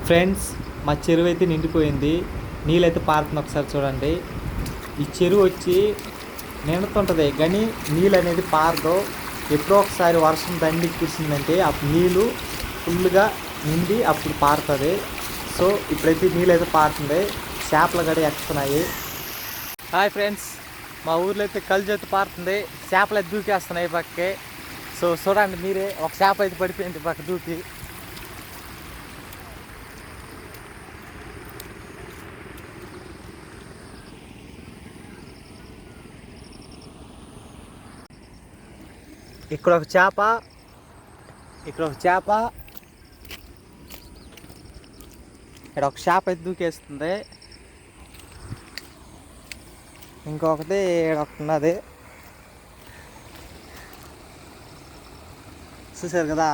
Friends, మా చెరువు అయితే నిండిపోయింది. నీళ్ళైతే పారుతుంది, ఒకసారి చూడండి. ఈ చెరువు వచ్చి నిండుతుంటుంది కానీ నీళ్ళు అనేది పారదు. ఎప్పుడో ఒకసారి వర్షం దండి కురిసిందంటే అప్పుడు నీళ్ళు ఫుల్గా నిండి అప్పుడు పారుతుంది. సో ఇప్పుడైతే నీళ్ళు అయితే పారుతుంది, చేపలు కూడా ఎక్కుతున్నాయి. హాయ్ ఫ్రెండ్స్, మా ఊర్లో అయితే కలిసి అయితే పారుతుంది, చేపలు అయితే దూకేస్తున్నాయి పక్కకి. సో చూడండి మీరే, ఒక చేప అయితే పడిపోయింది పక్క దూకి. ఇక్కడ ఒక చేప, ఇక్కడ ఒక చేప, ఇక్కడ ఒక చేప అయితే దూకేస్తుంది. ఇంకొకటి ఇక్కడ ఒకటి ఉన్నది, చూసారు కదా.